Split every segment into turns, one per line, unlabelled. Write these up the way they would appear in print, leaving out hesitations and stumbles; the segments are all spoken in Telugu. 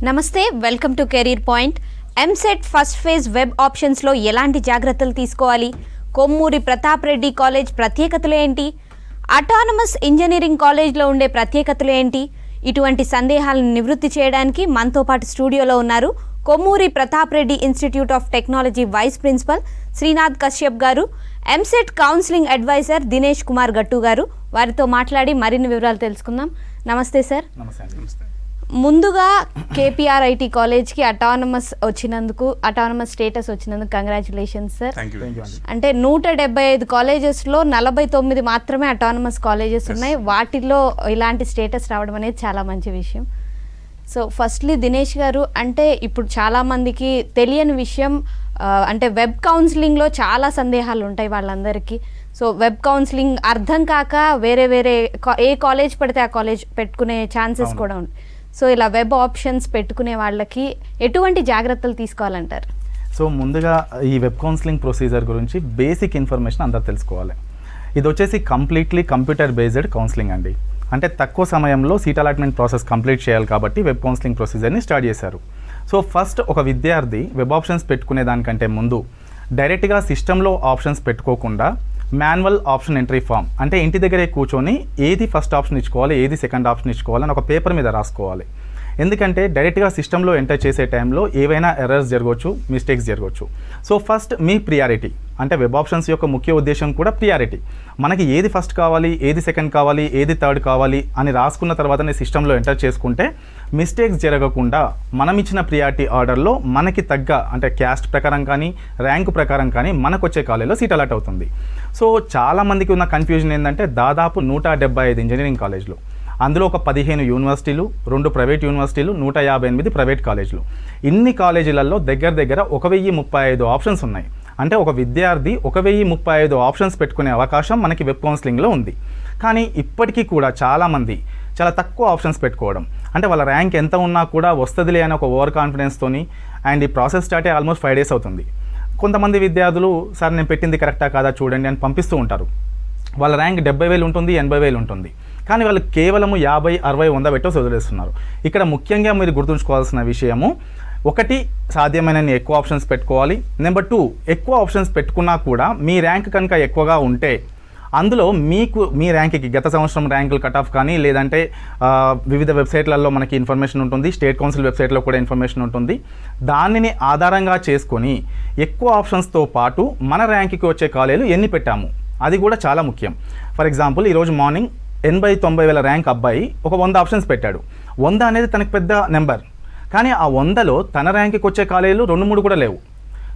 నమస్తే, welcome to career point. EAMCET first phase web ఆప్షన్స్లో ఎలాంటి జాగ్రత్తలు తీసుకోవాలి? కొమ్మూరి ప్రతాప్ రెడ్డి కాలేజ్ ప్రత్యేకతలు ఏంటి? అటానమస్ ఇంజనీరింగ్ కాలేజ్లో ఉండే ప్రత్యేకతలు ఏంటి? ఇటువంటి సందేహాలను నివృత్తి చేయడానికి మనతో పాటు స్టూడియోలో ఉన్నారు Kommuri Pratap Reddy institute of technology vice principal Srinath Kashyap garu, EAMCET counselling advisor Dinesh Kumar Gattu garu. వారితో మాట్లాడి మరిన్ని వివరాలు తెలుసుకుందాం. నమస్తే సార్.
నమస్తే.
ముందుగా కేపీఆర్ఐటి కాలేజ్కి అటానమస్ స్టేటస్ వచ్చినందుకు కంగ్రాచులేషన్స్ సార్. అంటే 175 కాలేజెస్లో 49 మాత్రమే అటానమస్ కాలేజెస్ ఉన్నాయి. వాటిల్లో ఇలాంటి స్టేటస్ రావడం అనేది చాలా మంచి విషయం. సో ఫస్ట్లీ దినేష్ గారు, అంటే ఇప్పుడు చాలామందికి తెలియని విషయం, అంటే వెబ్ కౌన్సిలింగ్లో చాలా సందేహాలు ఉంటాయి వాళ్ళందరికీ. సో వెబ్ కౌన్సిలింగ్ అర్థం కాక వేరే ఏ కాలేజ్ పడితే ఆ కాలేజ్ పెట్టుకునే ఛాన్సెస్ కూడా ఉంటాయి. సో ఇలా వెబ్ ఆప్షన్స్ పెట్టుకునే వాళ్ళకి ఎటువంటి జాగ్రత్తలు తీసుకోవాలంటారు?
సో ముందుగా ఈ వెబ్ కౌన్సిలింగ్ ప్రొసీజర్ గురించి బేసిక్ ఇన్ఫర్మేషన్ అందరూ తెలుసుకోవాలి. ఇది వచ్చేసి కంప్లీట్లీ కంప్యూటర్ బేస్డ్ కౌన్సిలింగ్ అండి. అంటే తక్కువ సమయంలో సీట్ అలాట్మెంట్ ప్రాసెస్ కంప్లీట్ చేయాలి కాబట్టి వెబ్ కౌన్సిలింగ్ ప్రొసీజర్ని స్టార్ట్ చేశారు. సో ఫస్ట్ ఒక విద్యార్థి వెబ్ ఆప్షన్స్ పెట్టుకునే దానికంటే ముందు డైరెక్ట్గా సిస్టంలో ఆప్షన్స్ పెట్టుకోకుండా మాన్యువల్ ఆప్షన్ ఎంట్రీ ఫామ్, అంటే ఇంటి దగ్గరే కూర్చొని ఏది ఫస్ట్ ఆప్షన్ ఇచ్చుకోవాలి, ఏది సెకండ్ ఆప్షన్ ఇచ్చుకోవాలి అని ఒక పేపర్ మీద రాసుకోవాలి. ఎందుకంటే డైరెక్ట్గా సిస్టంలో ఎంటర్ చేసే టైంలో ఏవైనా ఎర్రర్స్ జరగవచ్చు, మిస్టేక్స్ జరగవచ్చు. సో ఫస్ట్ మీ ప్రియారిటీ, అంటే వెబ్ ఆప్షన్స్ యొక్క ముఖ్య ఉద్దేశం కూడా ప్రియారిటీ. మనకి ఏది ఫస్ట్ కావాలి, ఏది సెకండ్ కావాలి, ఏది థర్డ్ కావాలి అని రాసుకున్న తర్వాతనే సిస్టంలో ఎంటర్ చేసుకుంటే మిస్టేక్స్ జరగకుండా మనం ఇచ్చిన ప్రియారిటీ ఆర్డర్లో మనకి తగ్గ, అంటే క్యాస్ట్ ప్రకారం కానీ ర్యాంక్ ప్రకారం కానీ మనకు వచ్చే కాలేజీలో సీట్ అలాట్ అవుతుంది. సో చాలామందికి ఉన్న కన్ఫ్యూజన్ ఏంటంటే దాదాపు 175 ఇంజనీరింగ్ కాలేజీలు, అందులో ఒక 15 యూనివర్సిటీలు, 2 ప్రైవేట్ యూనివర్సిటీలు, 158 ప్రైవేట్ కాలేజీలు. ఇన్ని కాలేజీలలో దగ్గర 1035 ఆప్షన్స్ ఉన్నాయి. అంటే ఒక విద్యార్థి 1035 ఆప్షన్స్ పెట్టుకునే అవకాశం మనకి వెబ్ కౌన్సిలింగ్లో ఉంది. కానీ ఇప్పటికీ కూడా చాలామంది చాలా తక్కువ ఆప్షన్స్ పెట్టుకోవడం, అంటే వాళ్ళ ర్యాంక్ ఎంత ఉన్నా కూడా వస్తుందిలే అని ఒక ఓవర్ కాన్ఫిడెన్స్తోని, అండ్ ఈ ప్రాసెస్ స్టార్ట్ అయ్యి ఆల్మోస్ట్ 5 days అవుతుంది. కొంతమంది విద్యార్థులు సార్ నేను పెట్టింది కరెక్టా కాదా చూడండి అని పంపిస్తూ ఉంటారు. వాళ్ళ ర్యాంక్ 70,000 ఉంటుంది, 80,000 ఉంటుంది. కానీ వాళ్ళు కేవలము 50, 60, 100 పెట్టేసి వదిలేస్తున్నారు. ఇక్కడ ముఖ్యంగా మీరు గుర్తుంచుకోవాల్సిన విషయము, ఒకటి, సాధ్యమైనన్ని ఎక్కువ ఆప్షన్స్ పెట్టుకోవాలి. నెంబర్ 2, ఎక్కువ ఆప్షన్స్ పెట్టుకున్నా కూడా మీ ర్యాంక్ కనుక ఎక్కువగా ఉంటే అందులో మీ ర్యాంక్కి గత సంవత్సరం ర్యాంకులు కట్ ఆఫ్ కానీ, లేదంటే వివిధ వెబ్సైట్లలో మనకి ఇన్ఫర్మేషన్ ఉంటుంది, స్టేట్ కౌన్సిల్ వెబ్సైట్లో కూడా ఇన్ఫర్మేషన్ ఉంటుంది. దానిని ఆధారంగా చేసుకొని ఎక్కువ ఆప్షన్స్తో పాటు మన ర్యాంక్కి వచ్చే కాలేజీలు ఎన్ని పెట్టాము అది కూడా చాలా ముఖ్యం. ఫర్ ఎగ్జాంపుల్ ఈరోజు మార్నింగ్ 80-90 వేల ర్యాంక్ అబ్బాయి ఒక 100 ఆప్షన్స్ పెట్టాడు. 100 అనేది తనకు పెద్ద నెంబర్, కానీ ఆ 100లో తన ర్యాంక్కి వచ్చే కాలేజీలు 2-3 కూడా లేవు.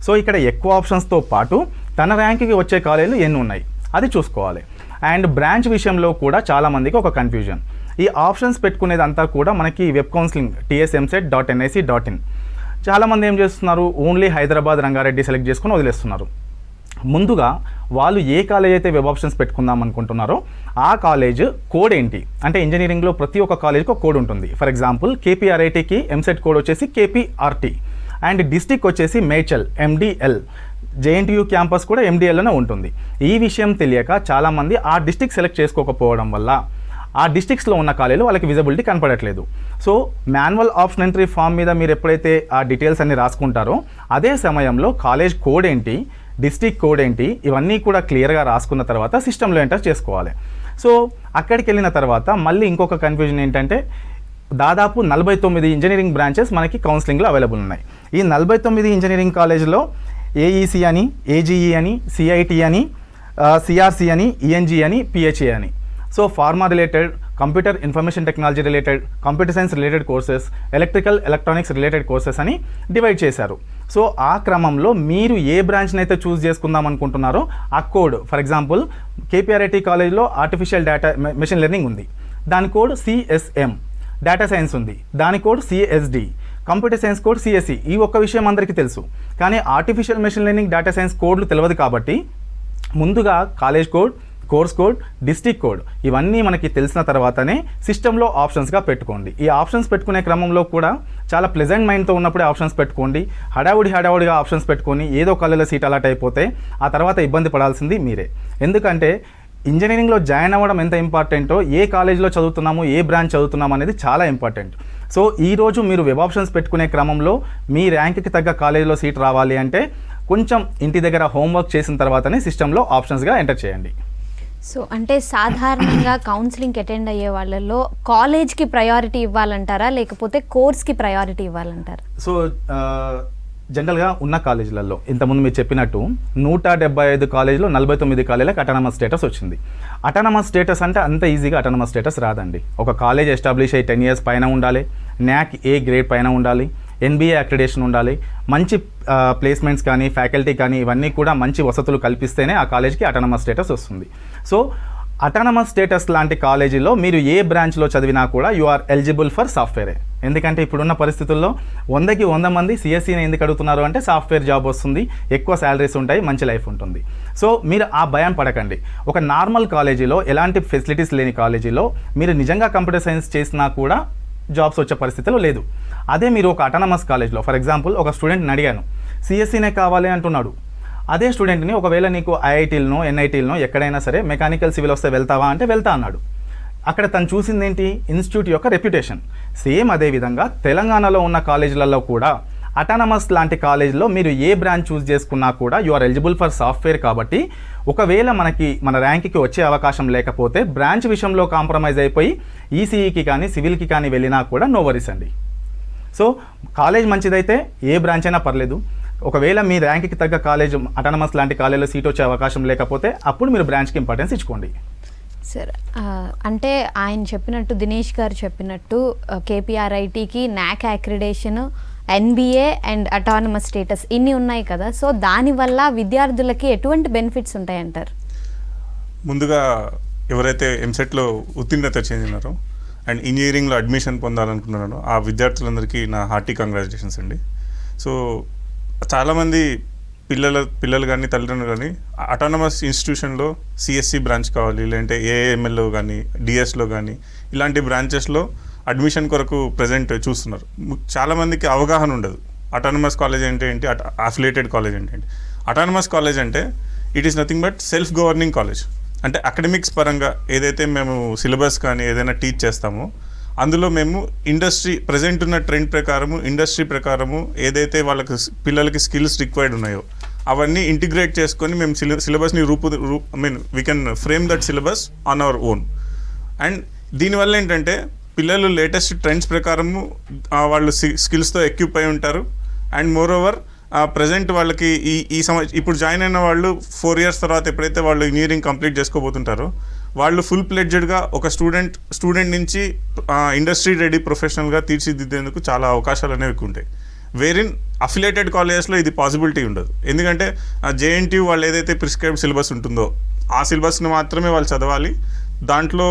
సో ఇక్కడ ఎక్కువ ఆప్షన్స్తో పాటు తన ర్యాంక్కి వచ్చే కాలేజీలు ఎన్ని ఉన్నాయి అది చూసుకోవాలి. అండ్ బ్రాంచ్ విషయంలో కూడా చాలామందికి ఒక కన్ఫ్యూజన్. ఈ ఆప్షన్స్ పెట్టుకునేది అంతా కూడా మనకి వెబ్ కౌన్సిలింగ్ tsemset.nic.in. చాలామంది ఏం చేస్తున్నారు, ఓన్లీ హైదరాబాద్, రంగారెడ్డి సెలెక్ట్ చేసుకుని వదిలేస్తున్నారు. ముందుగా వాళ్ళు ఏ కాలేజ్ అయితే వెబ్ ఆప్షన్స్ పెట్టుకుందాం అనుకుంటున్నారో ఆ కాలేజ్ కోడ్ ఏంటి, అంటే ఇంజనీరింగ్లో ప్రతి ఒక్క కాలేజ్కి ఒక కోడ్ ఉంటుంది. ఫర్ ఎగ్జాంపుల్ కేపీఆర్ఐటీకి ఎంసెట్ కోడ్ వచ్చేసి కేపీఆర్టీ, అండ్ డిస్టిక్ వచ్చేసి మేడ్చల్ MDL, JNTU క్యాంపస్ కూడా MDL అనే ఉంటుంది. ఈ విషయం తెలియక చాలామంది ఆ డిస్టిక్ సెలెక్ట్ చేసుకోకపోవడం వల్ల ఆ డిస్టిక్స్లో ఉన్న కాలేజీలు వాళ్ళకి విజిబిలిటీ కనపడట్లేదు. So manual option entry form మీద మీరు ఎప్పుడైతే ఆ డీటెయిల్స్ అన్ని రాసుకుంటారో అదే సమయంలో కాలేజ్ కోడ్ ఏంటి, డిస్ట్రిక్ట్ కోడ్ ఏంటి, ఇవన్నీ కూడా క్లియర్గా రాసుకున్న తర్వాత సిస్టంలో ఎంటర్ చేసుకోవాలి. సో అక్కడికి వెళ్ళిన తర్వాత మళ్ళీ ఇంకొక కన్ఫ్యూజన్ ఏంటంటే దాదాపు 49 ఇంజనీరింగ్ బ్రాంచెస్ మనకి కౌన్సిలింగ్లో అవైలబుల్ ఉన్నాయి. ఈ 49 ఇంజనీరింగ్ కాలేజ్లో AEC అని, AGE అని, CIT అని, CRC అని, ENG అని, PHA అని. So pharma related, computer information technology related, computer science related courses, electrical electronics related courses అని డివైడ్ చేశారు. సో ఆ క్రమంలో మీరు ఏ బ్రాంచ్ని అయితే చూస్ చేసుకుందాం అనుకుంటున్నారో ఆ కోడ్, ఫర్ ఎగ్జాంపుల్ కేపీఆర్ఐటీ కాలేజ్లో ఆర్టిఫిషియల్ డేటా మెషిన్ లెర్నింగ్ ఉంది, దాని కోడ్ CSM. డేటా సైన్స్ ఉంది, దాని code CSD. Computer science code CSE. ఈ ఒక్క విషయం అందరికీ తెలుసు, కానీ artificial machine learning, data science కోడ్లు తెలియదు. కాబట్టి ముందుగా college code, course code, district code ఇవన్నీ మనకి తెలిసిన తర్వాతనే సిస్టంలో ఆప్షన్స్గా పెట్టుకోండి. ఈ ఆప్షన్స్ పెట్టుకునే క్రమంలో కూడా చాలా ప్లెజెంట్ మైండ్తో ఉన్నప్పుడే ఆప్షన్స్ పెట్టుకోండి. హడావుడిగా ఆప్షన్స్ పెట్టుకొని ఏదో కాలేజీలో సీట్ అలాట్ అయిపోతే ఆ తర్వాత ఇబ్బంది పడాల్సింది మీరే. ఎందుకంటే ఇంజనీరింగ్లో జాయిన్ అవ్వడం ఎంత ఇంపార్టెంటో ఏ కాలేజ్లో చదువుతున్నాము, ఏ బ్రాంచ్ చదువుతున్నాము అనేది చాలా ఇంపార్టెంట్. సో ఈరోజు మీరు వెబ్ ఆప్షన్స్ పెట్టుకునే క్రమంలో మీ ర్యాంక్కి తగ్గ కాలేజ్లో సీట్ రావాలి అంటే కొంచెం ఇంటి దగ్గర హోంవర్క్ చేసిన తర్వాతనే సిస్టంలో ఆప్షన్స్గా ఎంటర్ చేయండి.
సో అంటే సాధారణంగా కౌన్సిలింగ్కి అటెండ్ అయ్యే వాళ్ళలో కాలేజ్కి ప్రయారిటీ ఇవ్వాలంటారా, లేకపోతే కోర్స్కి ప్రయారిటీ ఇవ్వాలంటారా?
సో జనరల్గా ఉన్న కాలేజీలలో ఇంతకుముందు మీరు చెప్పినట్టు 175 కాలేజీలో 49 కాలేజీలకు అటానమస్ స్టేటస్ వచ్చింది. అటానమస్ స్టేటస్ అంటే అంత ఈజీగా అటానమస్ స్టేటస్ రాదండి. ఒక కాలేజ్ ఎస్టాబ్లిష్ అయ్యి 10 years పైన ఉండాలి, NAC A గ్రేడ్ పైన ఉండాలి, NBA అక్రిడేషన్ ఉండాలి, మంచి ప్లేస్మెంట్స్ కానీ ఫ్యాకల్టీ కానీ ఇవన్నీ కూడా మంచి వసతులు కల్పిస్తేనే ఆ కాలేజ్కి అటానమస్ స్టేటస్ వస్తుంది. సో అటానమస్ స్టేటస్ లాంటి కాలేజీలో మీరు ఏ బ్రాంచ్లో చదివినా కూడా యు ఆర్ ఎలిజిబుల్ ఫర్ సాఫ్ట్వేరే. ఎందుకంటే ఇప్పుడున్న పరిస్థితుల్లో 100కి 100 మంది సిఎస్సిని ఎందుకు అడుగుతున్నారు అంటే సాఫ్ట్వేర్ జాబ్ వస్తుంది, ఎక్కువ శాలరీస్ ఉంటాయి, మంచి లైఫ్ ఉంటుంది. సో మీరు ఆ భయం పడకండి. ఒక నార్మల్ కాలేజీలో ఎలాంటి ఫెసిలిటీస్ లేని కాలేజీలో మీరు నిజంగా కంప్యూటర్ సైన్స్ చేసినా కూడా జాబ్స్ వచ్చే పరిస్థితిలో లేదు. అదే మీరు ఒక అటానమస్ కాలేజ్లో, ఫర్ ఎగ్జాంపుల్ ఒక స్టూడెంట్ని అడిగాను సిఎస్సినే కావాలి అంటున్నాడు. అదే స్టూడెంట్ని ఒకవేళ నీకు ఐఐటీలనో ఎన్ఐటీలనో ఎక్కడైనా సరే మెకానికల్ సివిల్ వస్తే వెళ్తావా అంటే వెళ్తా అన్నాడు. అక్కడ తను చూసింది ఏంటి? ఇన్స్టిట్యూట్ యొక్క రెప్యుటేషన్. సేమ్ అదేవిధంగా తెలంగాణలో ఉన్న కాలేజీలలో కూడా అటానమస్ లాంటి కాలేజ్లో మీరు ఏ బ్రాంచ్ చూస్ చేసుకున్నా కూడా you are eligible for software. కాబట్టి ఒకవేళ మన ర్యాంక్కి వచ్చే అవకాశం లేకపోతే బ్రాంచ్ విషయంలో కాంప్రమైజ్ అయిపోయి ఈసీఈకి కానీ సివిల్కి కానీ వెళ్ళినా కూడా నో వరీస్ అండి. సో కాలేజ్ మంచిదైతే ఏ బ్రాంచ్ అయినా పర్లేదు. ఒకవేళ మీ ర్యాంక్కి తగ్గ కాలేజ్ అటానమస్ లాంటి కాలేజ్లో సీట్ వచ్చే అవకాశం లేకపోతే అప్పుడు మీరు బ్రాంచ్కి ఇంపార్టెన్స్ ఇచ్చుకోండి.
సార్ అంటే ఆయన చెప్పినట్టు, దినేష్ గారు చెప్పినట్టు కేపీఆర్ఐటీకి NAC accreditation, NBA and autonomous status ఇన్ని ఉన్నాయి కదా. సో దానివల్ల విద్యార్థులకి ఎటువంటి బెనిఫిట్స్ ఉంటాయంటారు?
ముందుగా ఎవరైతే ఎంసెట్లో ఉత్తీర్ణత చెందినారో అండ్ ఇంజనీరింగ్లో అడ్మిషన్ పొందాలనుకున్నారో ఆ విద్యార్థులందరికీ నా హార్టీ కంగ్రాచులేషన్స్ అండి. సో చాలామంది పిల్లలు కానీ తల్లిదండ్రులు కానీ అటానమస్ ఇన్స్టిట్యూషన్లో సిఎస్సి బ్రాంచ్ కావాలి, లేదంటే ఏఎంఎల్లో కానీ డిఎస్లో కానీ ఇలాంటి బ్రాంచెస్లో అడ్మిషన్ కొరకు ప్రజెంట్ చూస్తున్నారు. చాలామందికి అవగాహన ఉండదు అటానమస్ కాలేజ్ అంటే ఏంటి, అఫిలియేటెడ్ కాలేజ్ అంటే ఏంటి. అటానమస్ కాలేజ్ అంటే it is nothing but self governing college. అంటే అకాడమిక్స్ పరంగా ఏదైతే మేము సిలబస్ కానీ ఏదైనా టీచ్ చేస్తామో అందులో మేము ప్రజెంట్ ఉన్న ట్రెండ్ ప్రకారము, ఇండస్ట్రీ ప్రకారము ఏదైతే వాళ్ళకి పిల్లలకి స్కిల్స్ రిక్వైర్డ్ ఉన్నాయో అవన్నీ ఇంటిగ్రేట్ చేసుకొని మేము సిలబస్ని we can frame that syllabus on our own. And దీనివల్ల ఏంటంటే పిల్లలు లేటెస్ట్ ట్రెండ్స్ ప్రకారము వాళ్ళు స్కిల్స్తో ఎక్విప్ అయి ఉంటారు. అండ్ మోర్ ఓవర్ ప్రజెంట్ వాళ్ళకి ఇప్పుడు జాయిన్ అయిన వాళ్ళు 4 years తర్వాత ఎప్పుడైతే వాళ్ళు ఇంజనీరింగ్ కంప్లీట్ చేసుకోబోతుంటారో వాళ్ళు ఫుల్ ప్లెడ్జెడ్గా ఒక స్టూడెంట్ నుంచి ఇండస్ట్రీ రెడీ ప్రొఫెషనల్గా తీర్చిదిద్దేందుకు చాలా అవకాశాలు అనేవి ఎక్కువ ఉంటాయి. వేరిన్ అఫిలియేటెడ్ కాలేజెస్లో ఇది పాసిబిలిటీ ఉండదు. ఎందుకంటే JNTU వాళ్ళు ఏదైతే ప్రిస్క్రైబ్డ్ సిలబస్ ఉంటుందో ఆ సిలబస్ని మాత్రమే వాళ్ళు చదవాలి. దాంట్లో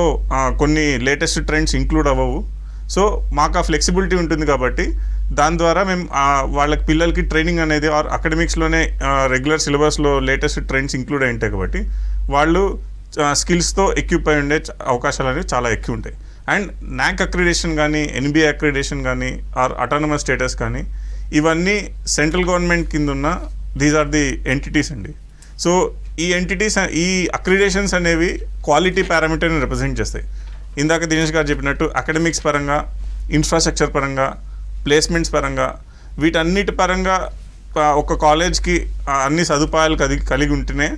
కొన్ని లేటెస్ట్ ట్రెండ్స్ ఇంక్లూడ్ అవ్వవు. సో మాకు ఆ ఫ్లెక్సిబిలిటీ ఉంటుంది కాబట్టి దాని ద్వారా మేము వాళ్ళకి పిల్లలకి ట్రైనింగ్ అనేది అకాడమిక్స్లోనే రెగ్యులర్ సిలబస్లో లేటెస్ట్ ట్రెండ్స్ ఇంక్లూడ్ అయి ఉంటాయి కాబట్టి వాళ్ళు స్కిల్స్తో ఎక్విప్ అయి ఉండే అవకాశాలు అనేవి చాలా ఎక్కువ ఉంటాయి. అండ్ NAC అక్రిడేషన్ కానీ NBA అక్రిడేషన్ కానీ ఆర్ అటానమస్ స్టేటస్ కానీ ఇవన్నీ సెంట్రల్ గవర్నమెంట్ కింద ఉన్న దీస్ ఆర్ ది ఎంటిటీస్ అండి. సో ఈ ఎంటిటీస్, ఈ అక్రిడేషన్స్ అనేవి క్వాలిటీ పారామీటర్ని రిప్రజెంట్ చేస్తాయి. ఇందాక దినేష్ గారు చెప్పినట్టు అకాడమిక్స్ పరంగా, ఇన్ఫ్రాస్ట్రక్చర్ పరంగా, ప్లేస్మెంట్స్ పరంగా, వీటన్నిటి పరంగా ఒక కాలేజ్కి అన్ని సదుపాయాలు కలిగి ఉంటేనే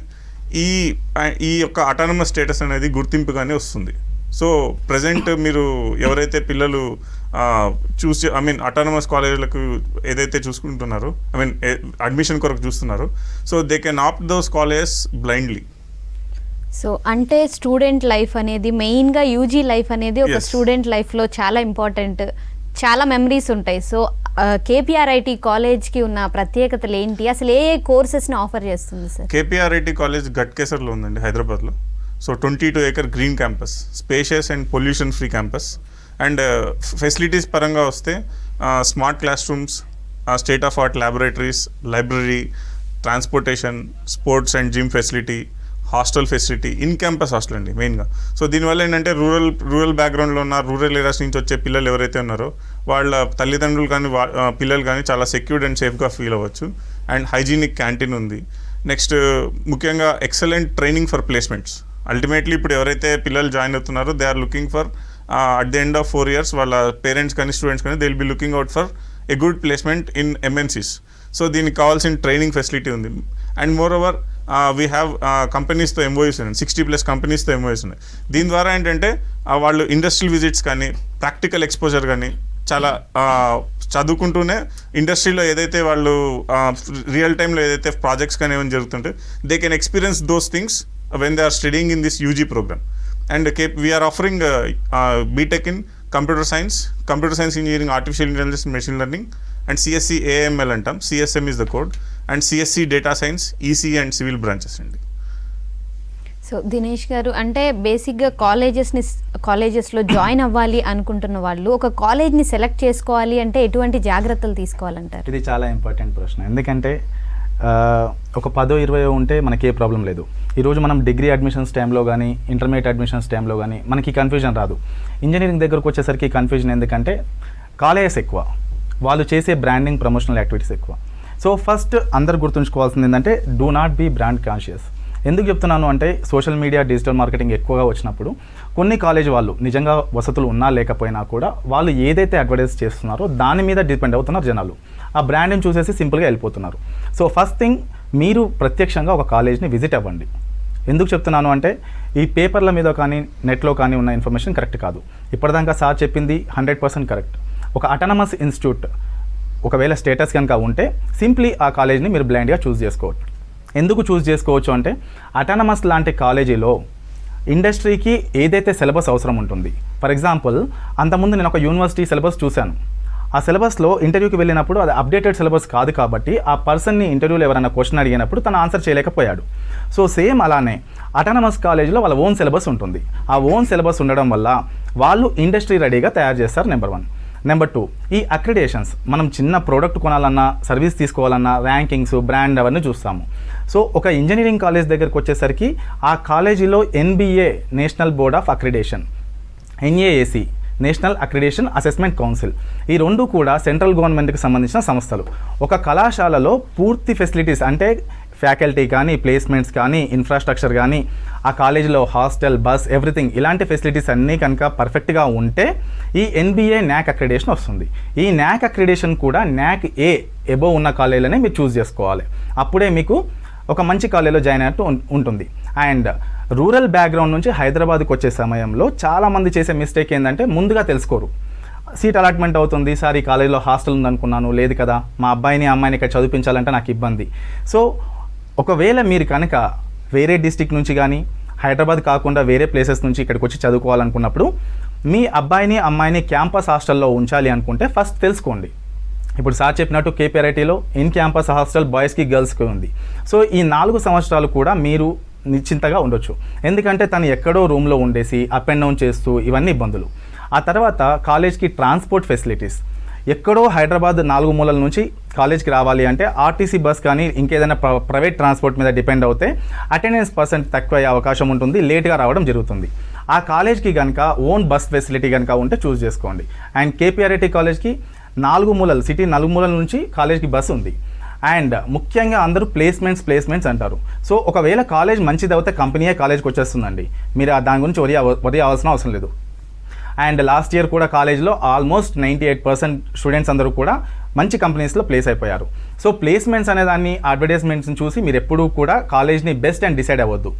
ఈ యొక్క అటానమస్ స్టేటస్ అనేది గుర్తింపుగానే వస్తుంది. సో ప్రజెంట్ మీరు ఎవరైతే పిల్లలు అటానమస్ కాలేజీలకు ఏదైతే చూసుకుంటున్నారో అడ్మిషన్ కొరకు చూస్తున్నారో so they can opt those colleges blindly.
So అంటే స్టూడెంట్ లైఫ్ అనేది మెయిన్గా యూజీ లైఫ్ అనేది ఒక స్టూడెంట్ లైఫ్లో చాలా ఇంపార్టెంట్, చాలా మెమరీస్ ఉంటాయి. సో కేపీఆర్ఐటీ కాలేజ్కి ఉన్న ప్రత్యేకతలు ఏంటి, అసలు ఏ కోర్సెస్ని ఆఫర్ చేస్తుంది సార్?
కేపీఆర్ఐటీ కాలేజ్ గట్కేసర్లో ఉందండి, హైదరాబాద్లో. So 22 acre green campus, spacious and pollution free campus. And facilities పరంగా వస్తే smart class rooms, state of art laboratories, library, transportation, sports and gym facility, hostel facility, in campus hostel అండి మెయిన్గా. సో దీనివల్ల ఏంటంటే రూరల్ బ్యాక్గ్రౌండ్లో ఉన్న రూరల్ ఏరియాస్ నుంచి వచ్చే పిల్లలు ఎవరైతే ఉన్నారో వాళ్ళ తల్లిదండ్రులు కానీ పిల్లలు కానీ చాలా సెక్యూర్డ్ అండ్ సేఫ్గా ఫీల్ అవ్వచ్చు. అండ్ హైజీనిక్ క్యాంటీన్ ఉంది. నెక్స్ట్ ముఖ్యంగా excellent training for placements. Ultimately ఇప్పుడు ఎవరైతే పిల్లలు జాయిన్ అవుతున్నారో they are looking for at the end of 4 years వాళ్ళ పేరెంట్స్ కానీ స్టూడెంట్స్ కానీ they will be looking out for a good placement in MNCs. So దీనికి కావాల్సిన ట్రైనింగ్ ఫెసిలిటీ ఉంది. And moreover we have కంపెనీస్తో ఎంఓయూస్ ఉన్నాయి, 60+ కంపెనీస్తో ఎంఓయూస్ ఉన్నాయి. దీని ద్వారా ఏంటంటే వాళ్ళు ఇండస్ట్రియల్ విజిట్స్ కానీ ప్రాక్టికల్ ఎక్స్పోజర్ కానీ చాలా చదువుకుంటూనే ఇండస్ట్రీలో ఏదైతే వాళ్ళు రియల్ టైంలో ఏదైతే ప్రాజెక్ట్స్ కానీ ఏమైనా జరుగుతుంటే they can experience those things when they are studying in this UG program. And we are offering BTech in computer science engineering, artificial intelligence and machine learning, and CSC AML antam. CSM is the code, and CSC data science, EC and civil branches andi.
So Dinesh గారు, అంటే బేసిక్గా కాలేజెస్లో జాయిన్ అవ్వాలి అనుకుంటున్న వాళ్ళు ఒక కాలేజ్ని సెలెక్ట్ చేసుకోవాలి అంటే ఎటువంటి జాగ్రత్తలు తీసుకోవాలంటారు?
ఇది చాలా ఇంపార్టెంట్ ప్రశ్న. ఎందుకంటే ఒక 10-20 ఉంటే మనకి ఏ ప్రాబ్లం లేదు. ఈరోజు మనం డిగ్రీ అడ్మిషన్స్ టైంలో కానీ ఇంటర్మీడియట్ అడ్మిషన్స్ టైంలో కానీ మనకి కన్ఫ్యూజన్ రాదు. ఇంజనీరింగ్ దగ్గరకు వచ్చేసరికి కన్ఫ్యూజన్ ఎందుకంటే కాలేజెస్ ఎక్కువ, వాళ్ళు చేసే బ్రాండింగ్ ప్రమోషనల్ యాక్టివిటీస్ ఎక్కువ. సో ఫస్ట్ అందరు గుర్తుంచుకోవాల్సింది ఏంటంటే do not be brand conscious. ఎందుకు చెప్తున్నాను అంటే సోషల్ మీడియా, డిజిటల్ మార్కెటింగ్ ఎక్కువగా వచ్చినప్పుడు కొన్ని కాలేజ్ వాళ్ళు నిజంగా వసతులు ఉన్నా లేకపోయినా కూడా వాళ్ళు ఏదైతే అడ్వర్టైజ్ చేస్తున్నారో దాని మీద డిపెండ్ అవుతున్నారు జనాలు. ఆ బ్రాండ్ని చూసేసి సింపుల్గా వెళ్ళిపోతున్నారు. సో ఫస్ట్ థింగ్, మీరు ప్రత్యక్షంగా ఒక కాలేజ్ని విజిట్ అవ్వండి. ఎందుకు చెప్తున్నాను అంటే ఈ పేపర్ల మీద కానీ నెట్లో కానీ ఉన్న ఇన్ఫర్మేషన్ కరెక్ట్ కాదు. ఇప్పటిదాకా సార్ చెప్పింది 100% కరెక్ట్. ఒక అటానమస్ ఇన్స్టిట్యూట్ ఒకవేళ స్టేటస్ కనుక ఉంటే సింప్లీ ఆ కాలేజ్ని మీరు బ్లైండ్గా చూస్ చేసుకోవచ్చు. ఎందుకు చూస్ చేసుకోవచ్చు అంటే అటానమస్ లాంటి కాలేజీలో ఇండస్ట్రీకి ఏదైతే సిలబస్ అవసరం ఉంటుంది. ఫర్ ఎగ్జాంపుల్, అంతకుముందు నేను ఒక యూనివర్సిటీ సిలబస్ చూశాను. ఆ సిలబస్లో ఇంటర్వ్యూకి వెళ్ళినప్పుడు అది అప్డేటెడ్ సిలబస్ కాదు కాబట్టి ఆ పర్సన్ని ఇంటర్వ్యూలో ఎవరైనా క్వశ్చన్ అడిగినప్పుడు తను ఆన్సర్ చేయలేకపోయాడు. సో సేమ్ అలానే అటానమస్ కాలేజ్లో వాళ్ళ ఓన్ సిలబస్ ఉంటుంది. ఆ ఓన్ సిలబస్ ఉండడం వల్ల వాళ్ళు ఇండస్ట్రీ రెడీగా తయారు చేస్తారు. నెంబర్ 1. నెంబర్ 2, ఈ అక్రిడేషన్స్, మనం చిన్న ప్రోడక్ట్ కొనాలన్నా సర్వీస్ తీసుకోవాలన్నా ర్యాంకింగ్స్, బ్రాండ్ అవన్నీ చూస్తాము. సో ఒక ఇంజనీరింగ్ కాలేజ్ దగ్గరకు వచ్చేసరికి ఆ కాలేజీలో NBA national board of accreditation, NAAC national accreditation assessment council, ఈ రెండు కూడా సెంట్రల్ గవర్నమెంట్కి సంబంధించిన సంస్థలు. ఒక కళాశాలలో పూర్తి ఫెసిలిటీస్ అంటే ఫ్యాకల్టీ కానీ, ప్లేస్మెంట్స్ కానీ, ఇన్ఫ్రాస్ట్రక్చర్ కానీ, ఆ కాలేజీలో హాస్టల్, బస్, ఎవ్రీథింగ్ ఇలాంటి ఫెసిలిటీస్ అన్నీ కనుక పర్ఫెక్ట్గా ఉంటే ఈ NBA NAC అక్రిడేషన్ వస్తుంది. ఈ NAC అక్రిడేషన్ కూడా NAC A ఎబో ఉన్న కాలేజీలనే మీరు చూస్ చేసుకోవాలి. అప్పుడే మీకు ఒక మంచి కాలేజీలో జాయిన్ అయినట్టు ఉంటుంది. అండ్ రూరల్ బ్యాక్గ్రౌండ్ నుంచి హైదరాబాద్కి వచ్చే సమయంలో చాలామంది చేసే మిస్టేక్ ఏంటంటే ముందుగా తెలుసుకోరు. సీట్ అలాట్మెంట్ అవుతుంది, సార్ ఈ కాలేజీలో హాస్టల్ ఉందనుకున్నాను, లేదు కదా, మా అబ్బాయిని అమ్మాయిని ఇక్కడ చదివించాలంటే నాకు ఇబ్బంది. సో ఒకవేళ మీరు కనుక వేరే డిస్టిక్ నుంచి కానీ హైదరాబాద్ కాకుండా వేరే ప్లేసెస్ నుంచి ఇక్కడికి వచ్చి చదువుకోవాలనుకున్నప్పుడు మీ అబ్బాయిని అమ్మాయిని క్యాంపస్ హాస్టల్లో ఉంచాలి అనుకుంటే ఫస్ట్ తెలుసుకోండి. ఇప్పుడు సార్ చెప్పినట్టు KPRITలో ఇన్ క్యాంపస్ హాస్టల్ బాయ్స్కి గర్ల్స్కి ఉంది. సో ఈ 4 సంవత్సరాలు కూడా మీరు నిశ్చింతగా ఉండొచ్చు. ఎందుకంటే తను ఎక్కడో రూమ్లో ఉండేసి అప్ అండ్ డౌన్ చేస్తూ ఇవన్నీ ఇబ్బందులు. ఆ తర్వాత కాలేజ్కి ట్రాన్స్పోర్ట్ ఫెసిలిటీస్, ఎక్కడో హైదరాబాద్ 4 మూలల నుంచి కాలేజ్కి రావాలి అంటే RTC బస్ కానీ ఇంకేదైనా ప్రైవేట్ ట్రాన్స్పోర్ట్ మీద డిపెండ్ అవుతే అటెండెన్స్ % తక్కువ అయ్యే అవకాశం ఉంటుంది, లేట్గా రావడం జరుగుతుంది. ఆ కాలేజ్కి కనుక ఓన్ బస్ ఫెసిలిటీ కనుక ఉంటే చూస్ చేసుకోండి. అండ్ KPRIT కాలేజ్కి 4 మూలలు, సిటీ 4 మూలల నుంచి కాలేజ్కి బస్సు ఉంది. అండ్ ముఖ్యంగా అందరూ ప్లేస్మెంట్స్ అంటారు. సో ఒకవేళ కాలేజ్ మంచిది అవుతే కంపెనీయే కాలేజ్కి వచ్చేస్తుందండి, మీరు దాని గురించి వరి అవ్వాల్సిన అవసరం లేదు. అండ్ లాస్ట్ ఇయర్ కూడా కాలేజ్లో ఆల్మోస్ట్ 98% స్టూడెంట్స్ అందరూ కూడా మంచి కంపెనీస్లో ప్లేస్ అయిపోయారు. సో ప్లేస్మెంట్స్ అనే దాన్ని, అడ్వర్టైజ్మెంట్స్ని చూసి మీరు ఎప్పుడూ కూడా కాలేజ్ని బెస్ట్ అండ్ డిసైడ్ అవ్వద్దు.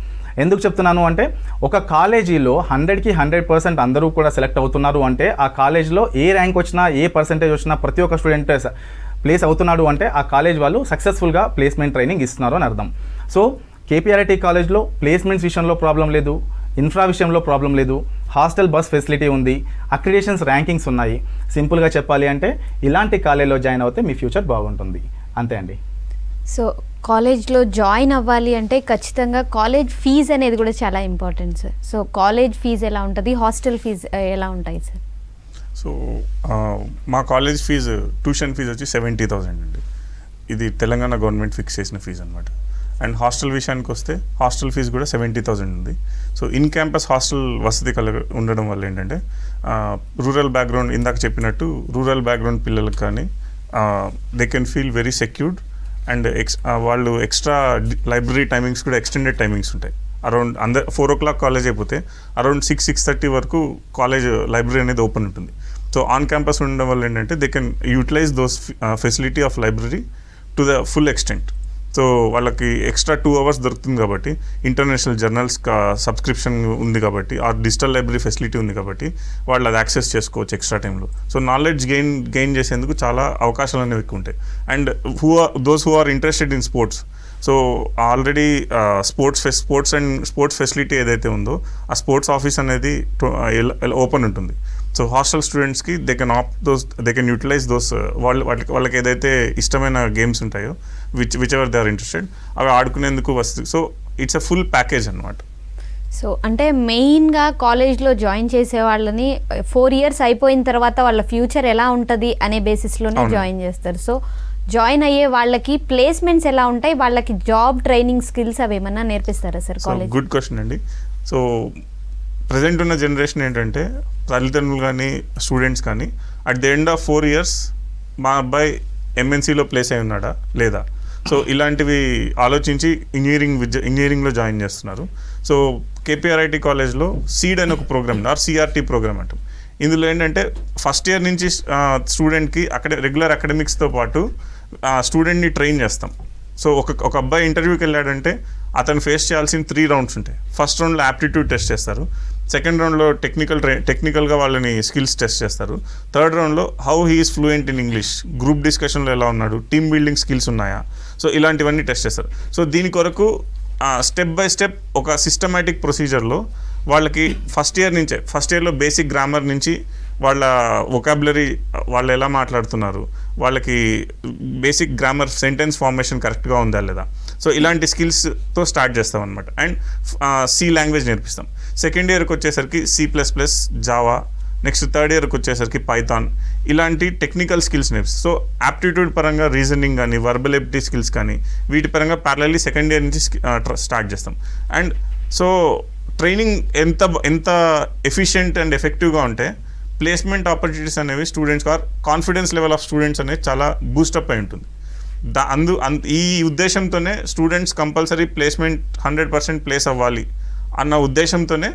ఎందుకు చెప్తున్నాను అంటే ఒక కాలేజీలో 100కి 100% అందరూ కూడా సెలెక్ట్ అవుతున్నారు అంటే ఆ కాలేజ్లో ఏ ర్యాంక్ వచ్చినా, ఏ పర్సెంటేజ్ వచ్చినా ప్రతి ఒక్క స్టూడెంట్ ప్లేస్ అవుతున్నాడు అంటే ఆ కాలేజ్ వాళ్ళు సక్సెస్ఫుల్గా ప్లేస్మెంట్ ట్రైనింగ్ ఇస్తున్నారు అని అర్థం. సో KPRIT కాలేజ్లో ప్లేస్మెంట్స్ విషయంలో ప్రాబ్లం లేదు, ఇన్ఫ్రా విషయంలో ప్రాబ్లం లేదు, హాస్టల్ బస్ ఫెసిలిటీ ఉంది, అక్రిడేషన్స్ ర్యాంకింగ్స్ ఉన్నాయి. సింపుల్గా చెప్పాలి అంటే ఇలాంటి కాలేజ్లో జాయిన్ అవుతే మీ ఫ్యూచర్ బాగుంటుంది. అంతే అండి.
సో కాలేజ్లో జాయిన్ అవ్వాలి అంటే ఖచ్చితంగా కాలేజ్ ఫీజు అనేది కూడా చాలా important sir. So college fee ఎలా ఉంటుంది, హాస్టల్ ఫీజు ఎలా ఉంటాయి సార్?
సో మా కాలేజ్ ఫీజు, ట్యూషన్ ఫీజు వచ్చి 70,000 అండి. ఇది తెలంగాణ గవర్నమెంట్ ఫిక్స్ చేసిన ఫీజు అనమాట. అండ్ హాస్టల్ విషయానికి వస్తే హాస్టల్ ఫీజు కూడా 70,000 ఉంది. సో ఇన్ క్యాంపస్ హాస్టల్ వసతి ఉండడం వల్ల ఏంటంటే రూరల్ బ్యాక్గ్రౌండ్, ఇందాక చెప్పినట్టు రూరల్ బ్యాక్గ్రౌండ్ పిల్లలకు కానీ they can feel very secured. And వాళ్ళు ఎక్స్ట్రా లైబ్రరీ టైమింగ్స్ కూడా ఎక్స్టెండెడ్ టైమింగ్స్ ఉంటాయి. అరౌండ్ 4 o'clock కాలేజ్ అయిపోతే అరౌండ్ 6:30 వరకు కాలేజ్ లైబ్రరీ అనేది ఓపెన్ ఉంటుంది. సో ఆన్ క్యాంపస్ ఉండడం వల్ల ఏంటంటే they can utilize those facility of library to the full extent. So వాళ్ళకి ఎక్స్ట్రా 2 hours దొరుకుతుంది కాబట్టి, ఇంటర్నేషనల్ జర్నల్స్ సబ్స్క్రిప్షన్ ఉంది కాబట్టి, ఆ డిజిటల్ లైబ్రరీ ఫెసిలిటీ ఉంది కాబట్టి వాళ్ళు అది యాక్సెస్ చేసుకోవచ్చు ఎక్స్ట్రా టైంలో. సో నాలెడ్జ్ గెయిన్ చేసేందుకు చాలా అవకాశాలు అనేవి ఎక్కువ ఉంటాయి. And those who are interested in sports, so already sports facility ఏదైతే ఉందో ఆ స్పోర్ట్స్ ఆఫీస్ అనేది ఓపెన్ ఉంటుంది. సో హాస్టల్ స్టూడెంట్స్కి దే కెన్ యూటిలైజ్ దోస్ వాళ్ళకి ఏదైతే ఇష్టమైన గేమ్స్ ఉంటాయో whichever they are interested అవి ఆడుకునేందుకు వస్తుంది. So it's a full package అనమాట.
సో అంటే మెయిన్గా కాలేజ్లో జాయిన్ చేసే వాళ్ళని 4 years అయిపోయిన తర్వాత వాళ్ళ ఫ్యూచర్ ఎలా ఉంటుంది అనే బేసిస్లోనే జాయిన్ చేస్తారు. సో జాయిన్ అయ్యే వాళ్ళకి ప్లేస్మెంట్స్ ఎలా ఉంటాయి, వాళ్ళకి జాబ్ ట్రైనింగ్ స్కిల్స్ అవి ఏమన్నా నేర్పిస్తారా సార్ కాలేజ్?
గుడ్ క్వశ్చన్ అండి. సో ప్రజెంట్ ఉన్న జనరేషన్ ఏంటంటే తల్లిదండ్రులు కానీ స్టూడెంట్స్ కానీ at the end of 4 years మా అబ్బాయి ఎంఎన్సీలో ప్లేస్ అయి ఉన్నాడా లేదా, సో ఇలాంటివి ఆలోచించి ఇంజనీరింగ్లో జాయిన్ చేస్తున్నారు. సో కేపీఆర్ఐటి కాలేజ్లో సీడ్ అనే ఒక ప్రోగ్రామ్ సిఆర్టీ ప్రోగ్రామ్ అంటాం. ఇందులో ఏంటంటే ఫస్ట్ ఇయర్ నుంచి స్టూడెంట్కి రెగ్యులర్ అకాడమిక్స్తో పాటు స్టూడెంట్ని ట్రైన్ చేస్తాం. సో ఒక అబ్బాయి ఇంటర్వ్యూకి వెళ్ళాడంటే అతను ఫేస్ చేయాల్సిన 3 rounds ఉంటాయి. ఫస్ట్ రౌండ్లో యాప్టిట్యూడ్ టెస్ట్ చేస్తారు, సెకండ్ రౌండ్లో టెక్నికల్గా వాళ్ళని స్కిల్స్ టెస్ట్ చేస్తారు, థర్డ్ రౌండ్లో how he is fluent in English, group డిస్కషన్లో ఎలా ఉన్నాడు, టీమ్ బిల్డింగ్ స్కిల్స్ ఉన్నాయా, సో ఇలాంటివన్నీ టెస్ట్ చేస్తారు. సో దీని కొరకు స్టెప్ బై స్టెప్ ఒక సిస్టమేటిక్ ప్రొసీజర్లో వాళ్ళకి ఫస్ట్ ఇయర్లో బేసిక్ గ్రామర్ నుంచి వాళ్ళ వొకాబులరీ వాళ్ళు ఎలా మాట్లాడుతున్నారు, వాళ్ళకి బేసిక్ గ్రామర్ సెంటెన్స్ ఫార్మేషన్ కరెక్ట్గా ఉందా లేదా, సో ఇలాంటి స్కిల్స్తో స్టార్ట్ చేస్తాం అనమాట. అండ్ సి లాంగ్వేజ్ నేర్పిస్తాం. సెకండ్ ఇయర్కి వచ్చేసరికి C++, జావా, నెక్స్ట్ థర్డ్ ఇయర్కి వచ్చేసరికి పైథాన్, ఇలాంటి టెక్నికల్ స్కిల్స్ నేర్పిస్తాం. సో యాప్టిట్యూడ్ పరంగా రీజనింగ్ కానీ వర్బల్ ఎబిలిటీ స్కిల్స్ కానీ వీటి పరంగా ప్యారలల్లీ సెకండ్ ఇయర్ నుంచి స్టార్ట్ చేస్తాం. అండ్ సో ట్రైనింగ్ ఎంత ఎఫిషియెంట్ అండ్ ఎఫెక్టివ్గా ఉంటే ప్లేస్మెంట్ ఆపర్చునిటీస్ అనేవి students confidence level of students అనేది చాలా బూస్టప్ అయి ఉంటుంది. ఈ ఉద్దేశంతోనే స్టూడెంట్స్ కంపల్సరీ ప్లేస్మెంట్ 100% ప్లేస్ అవ్వాలి అన్న ఉద్దేశంతోనే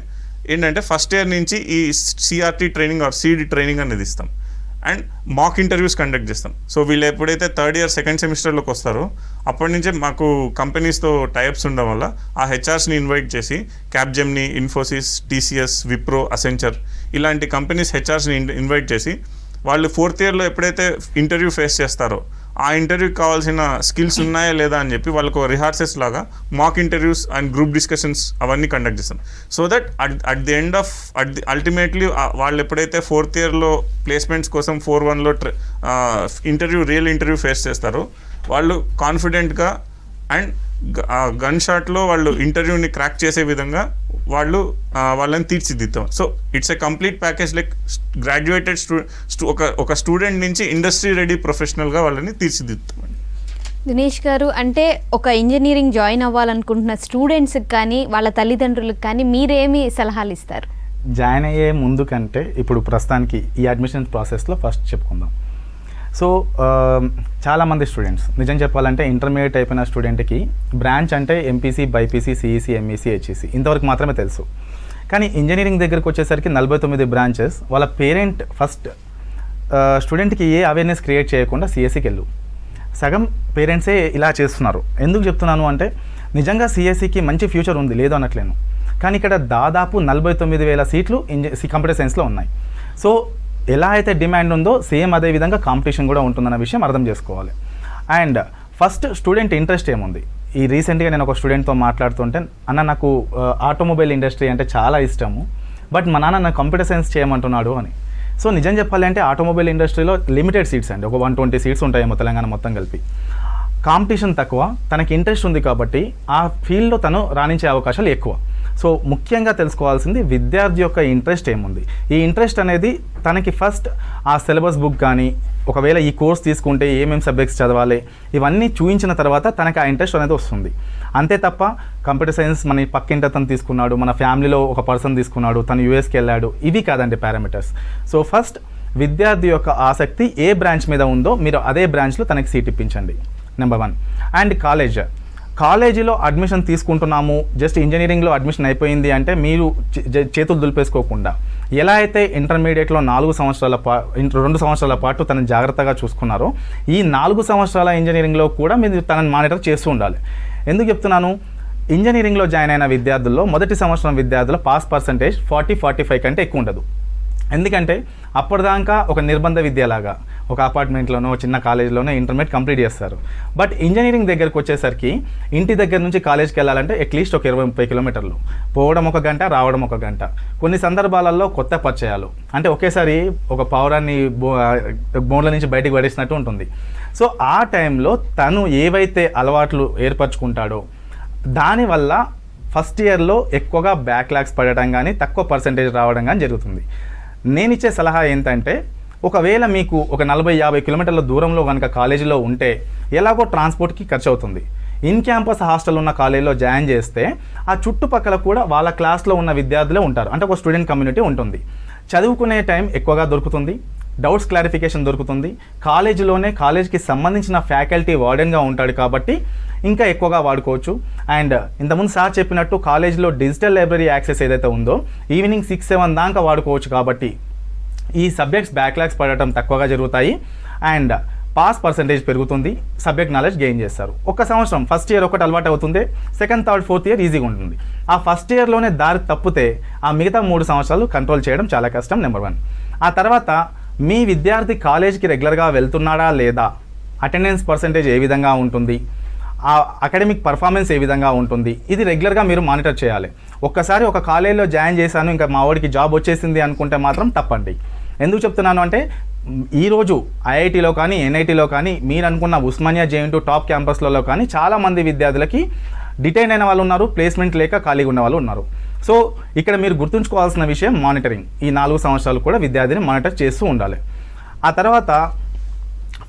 ఏంటంటే ఫస్ట్ ఇయర్ నుంచి ఈ CRT training or CD training అనేది ఇస్తాం. అండ్ మాక్ ఇంటర్వ్యూస్ కండక్ట్ చేస్తాం. సో వీళ్ళు ఎప్పుడైతే థర్డ్ ఇయర్ సెకండ్ సెమిస్టర్లోకి వస్తారో అప్పటి నుంచే మాకు కంపెనీస్తో టైప్స్ ఉండడం వల్ల ఆ హెచ్ఆర్స్ని ఇన్వైట్ చేసి Capgemini, Infosys, TCS, Wipro, Accenture ఇలాంటి కంపెనీస్ హెచ్ఆర్స్ని ఇన్వైట్ చేసి వాళ్ళు 4th yearలో ఎప్పుడైతే ఇంటర్వ్యూ ఫేస్ చేస్తారో ఆ ఇంటర్వ్యూకి కావాల్సిన స్కిల్స్ ఉన్నాయా లేదా అని చెప్పి వాళ్ళకు రిహార్సెస్ లాగా mock interviews and group discussions అవన్నీ కండక్ట్ చేస్తాం. So that at the end of ultimately వాళ్ళు ఎప్పుడైతే 4th yearలో ప్లేస్మెంట్స్ కోసం 4-1లో రియల్ ఇంటర్వ్యూ ఫేస్ చేస్తారో వాళ్ళు కాన్ఫిడెంట్గా అండ్ గన్ షాట్లో వాళ్ళు ఇంటర్వ్యూని క్రాక్ చేసే విధంగా వాళ్ళని తీర్చిదిద్దాం. So it's a complete package like graduated ఒక స్టూడెంట్ నుంచి ఇండస్ట్రీ రెడీ ప్రొఫెషనల్గా వాళ్ళని తీర్చిదిద్దామండి.
దినేష్ గారు, అంటే ఒక ఇంజనీరింగ్ జాయిన్ అవ్వాలనుకుంటున్న స్టూడెంట్స్కి కానీ వాళ్ళ తల్లిదండ్రులకు కానీ మీరేమి సలహాలు ఇస్తారు?
జాయిన్ అయ్యే ముందు కంటే ఇప్పుడు ప్రస్తుతానికి ఈ అడ్మిషన్ ప్రాసెస్లో ఫస్ట్ చెప్పుకుందాం. సో చాలామంది స్టూడెంట్స్ నిజం చెప్పాలంటే ఇంటర్మీడియట్ అయిపోయిన స్టూడెంట్కి బ్రాంచ్ అంటే MPC, BiPC, CEC, MEC, HEC ఇంతవరకు మాత్రమే తెలుసు. కానీ ఇంజనీరింగ్ దగ్గరకు వచ్చేసరికి 49 బ్రాంచెస్. వాళ్ళ పేరెంట్ ఫస్ట్ స్టూడెంట్కి ఏ అవేర్నెస్ క్రియేట్ చేయకుండా సిఎస్సికి వెళ్ళు. సగం పేరెంట్సే ఇలా చేస్తున్నారు. ఎందుకు చెప్తున్నాను అంటే నిజంగా సిఎస్సికి మంచి ఫ్యూచర్ ఉంది, లేదు అనట్లేను. కానీ ఇక్కడ దాదాపు 49,000 సీట్లు కంప్యూటర్ సైన్స్లో ఉన్నాయి. సో ఎలా అయితే డిమాండ్ ఉందో సేమ్ అదే విధంగా కాంపిటీషన్ కూడా ఉంటుందన్న విషయం అర్థం చేసుకోవాలి. అండ్ ఫస్ట్ స్టూడెంట్ ఇంట్రెస్ట్ ఏముంది. ఈ రీసెంట్గా నేను ఒక స్టూడెంట్తో మాట్లాడుతుంటే, అన్న నాకు ఆటోమొబైల్ ఇండస్ట్రీ అంటే చాలా ఇష్టము, బట్ మా నాన్న నాకు కంప్యూటర్ సైన్స్ చేయమంటున్నాడు అని. సో నిజం చెప్పాలి అంటే ఆటోమొబైల్ ఇండస్ట్రీలో లిమిటెడ్ సీట్స్ అండి, ఒక 120 సీట్స్ ఉంటాయేమో తెలంగాణ మొత్తం కలిపి. కాంపిటీషన్ తక్కువ, తనకి ఇంట్రెస్ట్ ఉంది కాబట్టి ఆ ఫీల్డ్లో తను రాణించే అవకాశాలు ఎక్కువ. సో ముఖ్యంగా తెలుసుకోవాల్సింది విద్యార్థి యొక్క ఇంట్రెస్ట్ ఏముంది. ఈ ఇంట్రెస్ట్ అనేది తనకి ఫస్ట్ ఆ సిలబస్ బుక్ కానీ, ఒకవేళ ఈ కోర్స్ తీసుకుంటే ఏమేమి సబ్జెక్ట్స్ చదవాలి ఇవన్నీ చూపించిన తర్వాత తనకి ఆ ఇంట్రెస్ట్ అనేది వస్తుంది. అంతే తప్ప కంప్యూటర్ సైన్స్ మన పక్కింటి అతను తీసుకున్నాడు, మన ఫ్యామిలీలో ఒక పర్సన్ తీసుకున్నాడు, తను యూఎస్కి వెళ్ళాడు, ఇవి కాదండి పారామీటర్స్. సో ఫస్ట్ విద్యార్థి యొక్క ఆసక్తి ఏ బ్రాంచ్ మీద ఉందో మీరు అదే బ్రాంచ్లో తనకి సీట్ ఇప్పించండి, నెంబర్ 1. అండ్ కాలేజీలో అడ్మిషన్ తీసుకుంటున్నాము, జస్ట్ ఇంజనీరింగ్లో అడ్మిషన్ అయిపోయింది అంటే మీరు చేతులు దులిపేసుకోకుండా ఎలా అయితే ఇంటర్మీడియట్లో 2 సంవత్సరాల పాటు తనని జాగ్రత్తగా చూసుకున్నారో ఈ 4 సంవత్సరాల ఇంజనీరింగ్లో కూడా మీరు తనని మానిటర్ చేస్తూ ఉండాలి. ఎందుకు చెప్తున్నాను, ఇంజనీరింగ్లో జాయిన్ అయిన విద్యార్థుల్లో మొదటి సంవత్సరం విద్యార్థుల పాస్ పర్సంటేజ్ 40-45 కంటే ఎక్కువ ఉండదు. ఎందుకంటే అప్పటిదాకా ఒక నిర్బంధ విద్యలాగా ఒక అపార్ట్మెంట్లోనో చిన్న కాలేజీలోనో ఇంటర్మీడియట్ కంప్లీట్ చేస్తారు. బట్ ఇంజనీరింగ్ దగ్గరకు వచ్చేసరికి ఇంటి దగ్గర నుంచి కాలేజ్కి వెళ్ళాలంటే అట్లీస్ట్ ఒక 20-30 కిలోమీటర్లు, పోవడం 1 గంట, రావడం 1 గంట. కొన్ని సందర్భాలలో కొత్త పరిచయాలు అంటే ఒకేసారి ఒక పౌరాన్ని బోన్ల నుంచి బయటికి పడేసినట్టు ఉంటుంది. సో ఆ టైంలో తను ఏవైతే అలవాట్లు ఏర్పరచుకుంటాడో దానివల్ల ఫస్ట్ ఇయర్లో ఎక్కువగా బ్యాక్లాగ్స్ పడటం కానీ తక్కువ పర్సంటేజ్ రావడం కానీ జరుగుతుంది. నేను ఇచ్చే సలహా ఏంటంటే ఒకవేళ మీకు ఒక 40-50 కిలోమీటర్ల దూరంలో కనుక కాలేజీలో ఉంటే ఎలాగో ట్రాన్స్పోర్ట్కి ఖర్చు అవుతుంది. ఇన్ క్యాంపస్ హాస్టల్ ఉన్న కాలేజీలో జాయిన్ చేస్తే ఆ చుట్టుపక్కల కూడా వాళ్ళ క్లాస్లో ఉన్న విద్యార్థులే ఉంటారు, అంటే ఒక స్టూడెంట్ కమ్యూనిటీ ఉంటుంది. చదువుకునే టైం ఎక్కువగా దొరుకుతుంది, డౌట్స్ క్లారిఫికేషన్ దొరుకుతుంది. కాలేజ్కి సంబంధించిన ఫ్యాకల్టీ వార్డెన్గా ఉంటాడు కాబట్టి ఇంకా ఎక్కువగా వాడుకోవచ్చు. అండ్ ఇంతకుముందు సార్ చెప్పినట్టు కాలేజ్లో డిజిటల్ లైబ్రరీ యాక్సెస్ ఏదైతే ఉందో ఈవినింగ్ 6-7 దాకా వాడుకోవచ్చు. కాబట్టి ఈ సబ్జెక్ట్స్ బ్యాక్లాగ్స్ పడటం తక్కువగా జరుగుతాయి అండ్ పాస్ పర్సంటేజ్ పెరుగుతుంది, సబ్జెక్ట్ నాలెడ్జ్ గెయిన్ చేస్తారు. ఒక సంవత్సరం ఫస్ట్ ఇయర్ ఒకటి అలవాటు అవుతుంది, సెకండ్, థర్డ్, ఫోర్త్ ఇయర్ ఈజీగా ఉంటుంది. ఆ ఫస్ట్ ఇయర్లోనే దారి తప్పితే ఆ మిగతా 3 సంవత్సరాలు కంట్రోల్ చేయడం చాలా కష్టం, నెంబర్ 1. ఆ తర్వాత మీ విద్యార్థి కాలేజ్కి రెగ్యులర్గా వెళ్తున్నాడా లేదా, అటెండెన్స్ పర్సంటేజ్ ఏ విధంగా ఉంటుంది, ఆ అకాడమిక్ పర్ఫార్మెన్స్ ఏ విధంగా ఉంటుంది, ఇది రెగ్యులర్గా మీరు మానిటర్ చేయాలి. ఒక్కసారి ఒక కాలేజీలో జాయిన్ చేశాను ఇంకా మా వాడికి జాబ్ వచ్చేసింది అనుకుంటే మాత్రం తప్పండి. ఎందుకు చెప్తున్నాను అంటే ఈరోజు ఐఐటీలో కానీ ఎన్ఐటీలో కానీ మీరు అనుకున్న ఉస్మానియా జేఎన్‌యూ టాప్ క్యాంపస్లలో కానీ చాలామంది విద్యార్థులకి డిటైన్ అయిన వాళ్ళు ఉన్నారు, ప్లేస్మెంట్ లేక ఖాళీగా ఉన్న వాళ్ళు ఉన్నారు. సో ఇక్కడ మీరు గుర్తుంచుకోవాల్సిన విషయం మానిటరింగ్. ఈ 4 సంవత్సరాలు కూడా విద్యార్థిని మానిటర్ చేస్తూ ఉండాలి. ఆ తర్వాత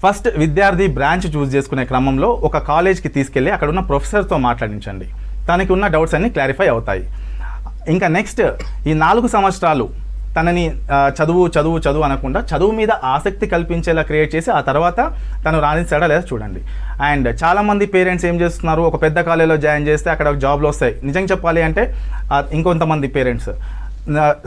ఫస్ట్ విద్యార్థి బ్రాంచ్ చూస్ చేసుకునే క్రమంలో ఒక కాలేజ్కి తీసుకెళ్ళి అక్కడ ఉన్న ప్రొఫెసర్తో మాట్లాడించండి, తనకి ఉన్న డౌట్స్ అన్నీ క్లారిఫై అవుతాయి. ఇంకా నెక్స్ట్ ఈ 4 సంవత్సరాలు తనని చదువు అనకుండా చదువు మీద ఆసక్తి కల్పించేలా క్రియేట్ చేసి ఆ తర్వాత తను రాణిస్తాడా లేదా చూడండి. అండ్ చాలామంది పేరెంట్స్ ఏం చేస్తున్నారు, ఒక పెద్ద కాలేజీలో జాయిన్ చేస్తే అక్కడ జాబ్లు వస్తాయి. నిజంగా చెప్పాలి అంటే ఇంకొంతమంది పేరెంట్స్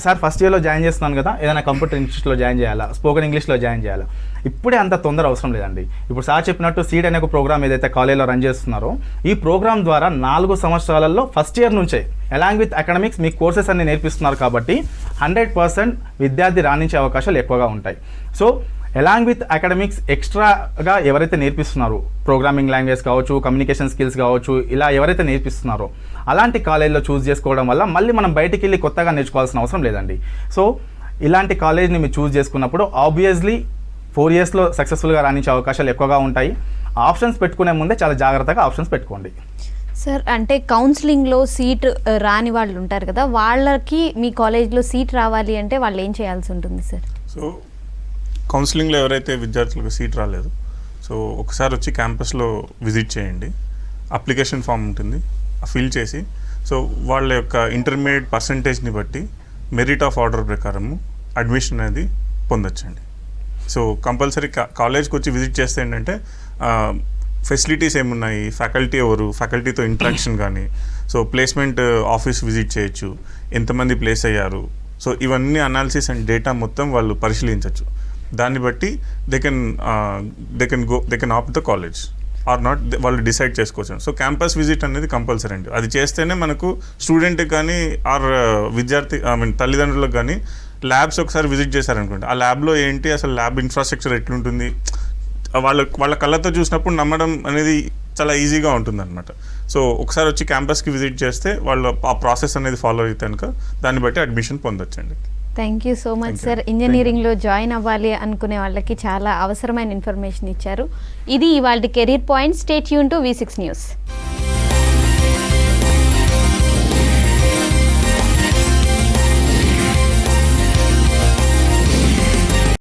సార్ ఫస్ట్ ఇయర్లో జాయిన్ చేస్తున్నాను కదా, ఏదైనా కంప్యూటర్ ఇన్స్టిట్యూట్లో జాయిన్ చేయాలా, స్పోకెన్ ఇంగ్లీష్లో జాయిన్ చేయాలా, ఇప్పుడే అంత తొందర అవసరం లేదండి. ఇప్పుడు సార్ చెప్పినట్టు సీడ్ అనే ఒక ప్రోగ్రామ్ ఏదైతే కాలేజీలో రన్ చేస్తున్నారో ఈ ప్రోగ్రామ్ ద్వారా 4 సంవత్సరాలలో ఫస్ట్ ఇయర్ నుంచే అలాంగ్ విత్ అకాడమిక్స్ మీకు కోర్సెస్ అన్ని నేర్పిస్తున్నారు కాబట్టి 100% విద్యార్థి రాణించే అవకాశాలు ఎక్కువగా ఉంటాయి. సో అలాంగ్ విత్ అకాడమిక్స్ ఎక్స్ట్రాగా ఎవరైతే నేర్పిస్తున్నారో ప్రోగ్రామింగ్ లాంగ్వేజ్ కావచ్చు, కమ్యూనికేషన్ స్కిల్స్ కావచ్చు, ఇలా ఎవరైతే నేర్పిస్తున్నారో అలాంటి కాలేజీలో చూస్ చేసుకోవడం వల్ల మళ్ళీ మనం బయటికి వెళ్ళి కొత్తగా నేర్చుకోవాల్సిన అవసరం లేదండి. సో ఇలాంటి కాలేజ్ని మీరు చూస్ చేసుకున్నప్పుడు ఆబ్వియస్లీ 4 ఇయర్స్లో సక్సెస్ఫుల్గా రాణించే అవకాశాలు ఎక్కువగా ఉంటాయి. ఆప్షన్స్ పెట్టుకునే ముందే చాలా జాగ్రత్తగా ఆప్షన్స్ పెట్టుకోండి.
సార్ అంటే కౌన్సిలింగ్లో సీట్ రాని వాళ్ళు ఉంటారు కదా, వాళ్ళకి మీ కాలేజ్లో సీట్ రావాలి అంటే వాళ్ళు ఏం చేయాల్సి ఉంటుంది సార్?
సో కౌన్సిలింగ్లో ఎవరైతే విద్యార్థులకు సీట్ రాలేదు, సో ఒకసారి వచ్చి క్యాంపస్లో విజిట్ చేయండి. అప్లికేషన్ ఫామ్ ఉంటుంది, ఫిల్ చేసి సో వాళ్ళ యొక్క ఇంటర్మీడియట్ పర్సంటేజ్ని బట్టి మెరిట్ ఆఫ్ ఆర్డర్ ప్రకారము అడ్మిషన్ అనేది పొందొచ్చండి. సో కంపల్సరీ కాలేజ్కి వచ్చి విజిట్ చేస్తే ఏంటంటే ఫెసిలిటీస్ ఏమున్నాయి, ఫ్యాకల్టీ ఎవరు, ఫ్యాకల్టీతో ఇంటరాక్షన్ కానీ, సో ప్లేస్మెంట్ ఆఫీస్ విజిట్ చేయొచ్చు, ఎంతమంది ప్లేస్ అయ్యారు, సో ఇవన్నీ అనాలిసిస్ అండ్ డేటా మొత్తం వాళ్ళు పరిశీలించవచ్చు. దాన్ని బట్టి they can opt the college are not, వాళ్ళు డిసైడ్ చేసుకోవచ్చు. సో క్యాంపస్ విజిట్ అనేది కంపల్సరీ అండి. అది చేస్తేనే మనకు స్టూడెంట్కి కానీ ఆర్ విద్యార్థి తల్లిదండ్రులకు కానీ ల్యాబ్స్ ఒకసారి విజిట్ చేశారనుకోండి, ఆ ల్యాబ్లో ఏంటి అసలు ల్యాబ్ ఇన్ఫ్రాస్ట్రక్చర్ ఎట్లుంటుంది, వాళ్ళ కళ్ళతో చూసినప్పుడు నమ్మడం అనేది చాలా ఈజీగా ఉంటుంది అనమాట. సో ఒకసారి వచ్చి క్యాంపస్కి విజిట్ చేస్తే వాళ్ళు ఆ ప్రాసెస్ అనేది ఫాలో అయితే కనుక దాన్ని బట్టి అడ్మిషన్ పొందొచ్చండి.
Thank you so much sir. ఇంజనీరింగ్లో జాయిన్ అవ్వాలి అనుకునే వాళ్ళకి చాలా అవసరమైన ఇన్ఫర్మేషన్ ఇచ్చారు. ఇది ఇవాళ career point. Stay tune to V6 news.